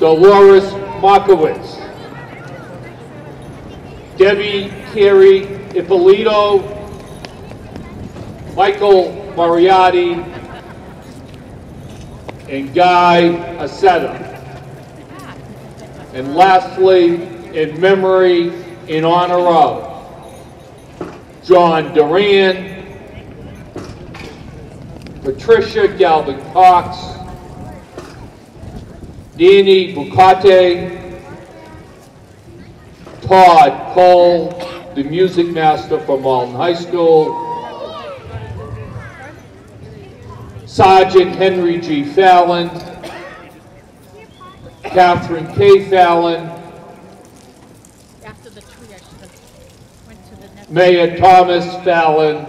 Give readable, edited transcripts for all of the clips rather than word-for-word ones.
Dolores Markowitz, Debbie Carey Ippolito, Michael Moriarty, and Guy Aceta. And lastly, in memory, in honor of John Duran, Patricia Galvin Cox, Danny Bucate, Todd Cole, the music master from Malden High School, Sergeant Henry G. Fallon, Catherine K. Fallon, Mayor Thomas Fallon,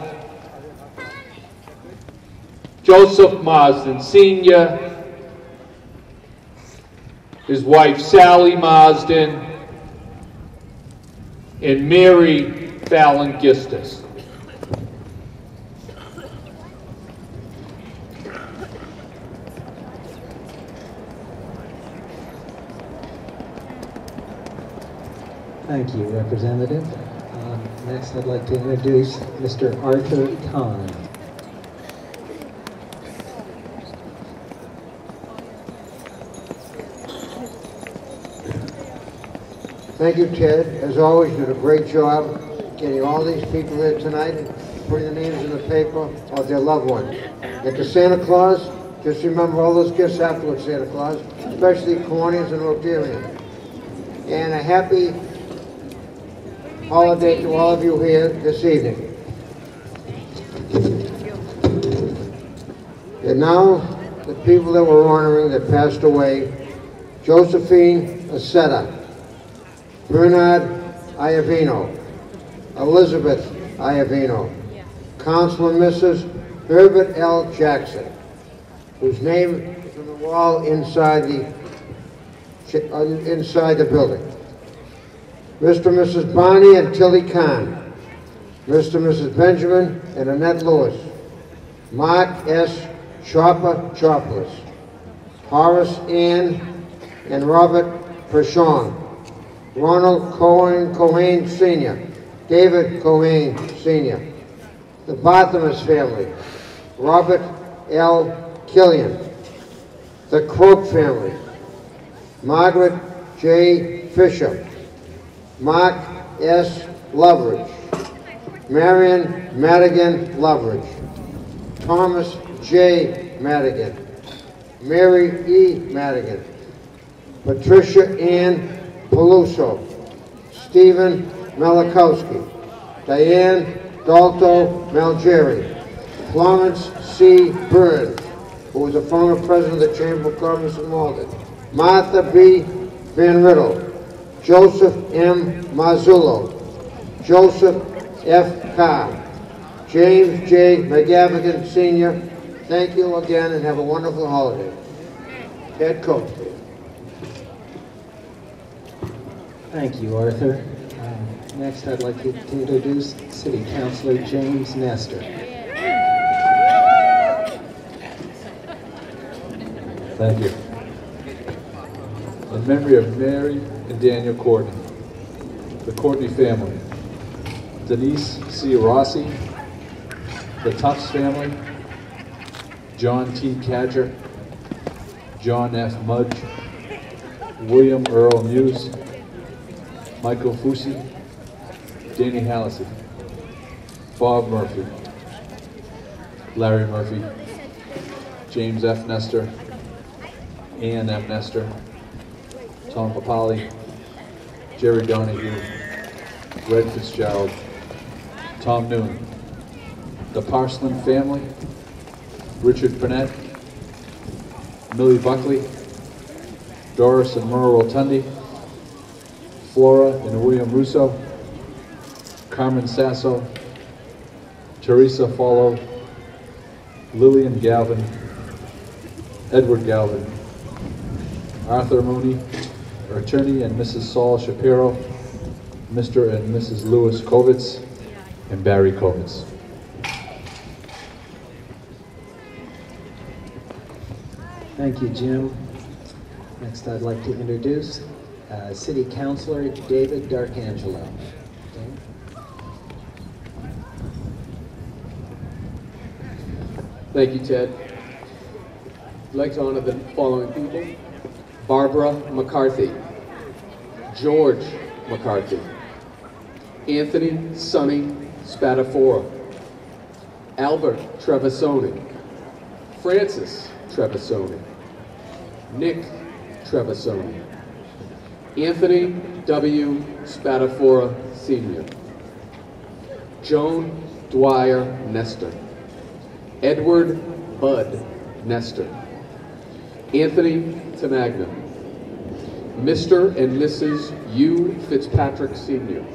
Joseph Marsden Sr., his wife Sally Marsden, and Mary Fallon Gistus. Thank you, Representative. Next, I'd like to introduce Mr. Arthur Kahn. Thank you, Ted. As always, you did a great job getting all these people here tonight and putting the names in the paper of their loved ones. And to Santa Claus, just remember all those gifts afterwards, Santa Claus, especially Cornians and Rotarians. And a happy holiday to all of you here this evening. And now, the people that we're honoring that passed away: Josephine Aceta, Bernard Iavino, Elizabeth Iavino, Councilor Mrs. Herbert L. Jackson, whose name is on the wall inside the building. Mr. and Mrs. Barney and Tilly Kahn, Mr. and Mrs. Benjamin and Annette Lewis, Mark S. Chopper Chopless, Horace Ann and Robert Pershon, Ronald Cohen Sr., David Cohen Sr., the Barthelmess family, Robert L. Killian, the Croak family, Margaret J. Fisher, Mark S. Loveridge, Marion Madigan Loveridge, Thomas J. Madigan, Mary E. Madigan, Patricia Ann Peluso, Stephen Malakowski, Diane Dalto Malgeri, Florence C. Burns, who was a former president of the Chamber of Commerce in Malden, Martha B. Van Riddle, Joseph M. Marzullo, Joseph F. Carr, James J. McGavigan Sr. Thank you again and have a wonderful holiday. Ted Coates. Thank you, Arthur. Next, I'd like to introduce City Councilor James Nestor. Thank you. In memory of Mary and Daniel Courtney, the Courtney family, Denise C. Rossi, the Tufts family, John T. Cadger, John F. Mudge, William Earl Muse, Michael Fusi, Danny Hallisey, Bob Murphy, Larry Murphy, James F. Nestor, Ann M. Nestor, Tom Papali, Jerry Donahue, Red Fitzgerald, Tom Noon, the Parsland family, Richard Burnett, Millie Buckley, Doris and Merle Rotundi, Flora and William Russo, Carmen Sasso, Teresa Follow, Lillian Galvin, Edward Galvin, Arthur Mooney, our attorney and Mrs. Saul Shapiro, Mr. and Mrs. Louis Kovitz, and Barry Kovitz. Thank you, Jim. Next, I'd like to introduce City Councilor David D'Arcangelo. Thank you, Ted. I'd like to honor the following people: Barbara McCarthy, George McCarthy, Anthony Sonny Spadafora, Albert Trevisoni, Francis Trevisoni, Nick Trevisoni, Anthony W. Spadafora Sr., Joan Dwyer Nestor, Edward Bud Nestor, Anthony Tamagna, Mr. and Mrs. U. Fitzpatrick Sr.,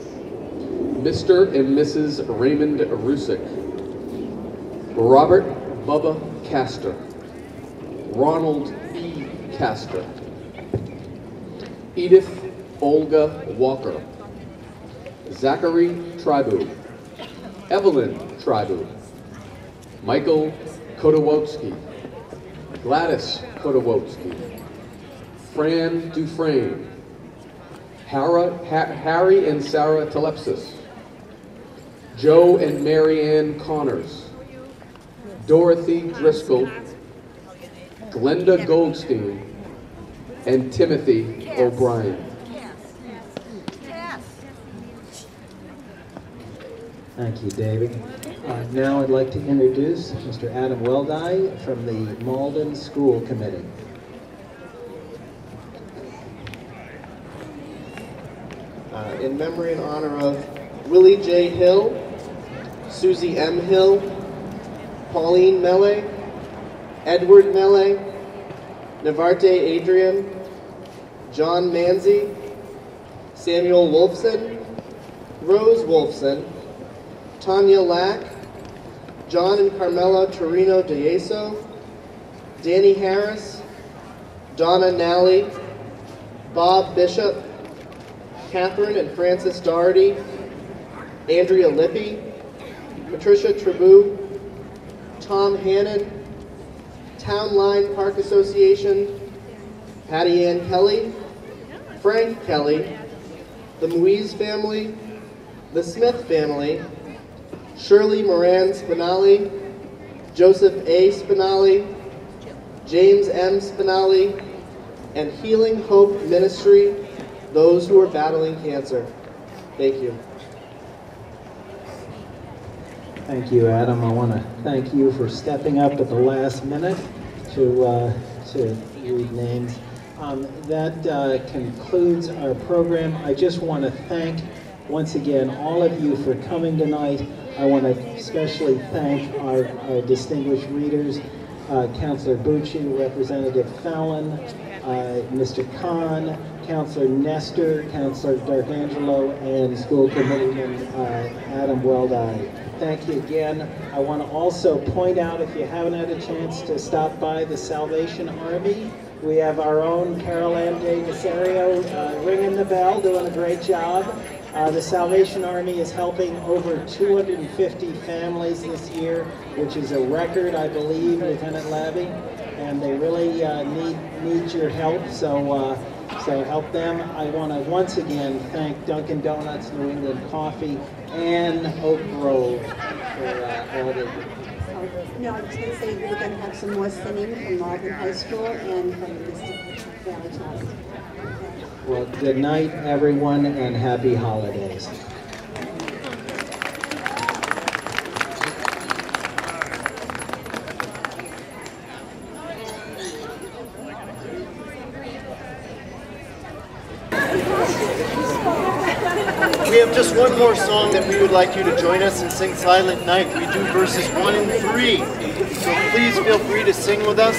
Mr. and Mrs. Raymond Rusick, Robert Bubba Castor, Ronald E. Castor, Edith Olga Walker, Zachary Tribu, Evelyn Tribu, Michael Kotowotsky, Gladys Kotowotsky, Fran Dufresne, Harry and Sarah Telepsis, Joe and Mary Ann Connors, Dorothy Driscoll, Glenda Goldstein, and Timothy O'Brien. Thank you, David. Now I'd like to introduce Mr. Adam Weldi from the Malden School Committee. In memory and honor of Willie J. Hill, Susie M. Hill, Pauline Mele, Edward Mele, Navarte Adrian, John Manzi, Samuel Wolfson, Rose Wolfson, Tanya Lack, John and Carmela Torino Deyeso, Danny Harris, Donna Nally, Bob Bishop, Catherine and Francis Doherty, Andrea Lippi, Patricia Tribou, Tom Hannon, Town Line Park Association, Patty Ann Kelly, Frank Kelly, the Muiz family, the Smith family, Shirley Moran Spinali, Joseph A. Spinali, James M. Spinali, and Healing Hope Ministry, those who are battling cancer. Thank you. Thank you, Adam. I want to thank you for stepping up at the last minute to read names. That concludes our program. I just want to thank once again all of you for coming tonight. I want to especially thank our distinguished readers, Councilor Bucci, Representative Fallon, Mr. Khan, Councilor Nestor, Councilor D'Arcangelo, and School Committeeman Adam Weldi. Thank you again. I want to also point out, if you haven't had a chance to stop by the Salvation Army, we have our own Carol Ann De Desario ringing the bell, doing a great job. The Salvation Army is helping over 250 families this year, which is a record, I believe, Lieutenant Labby, and they really need your help, so help them. I want to once again thank Dunkin' Donuts, New England Coffee, and Oak Grove for all the... No, I was going to say we're going to have some more singing from Malden High School and from the Mystic Valley Trust. Well, good night, everyone, and happy holidays. We have just one more song that we would like you to join us and sing Silent Night. We do verses 1 and 3. So please feel free to sing with us.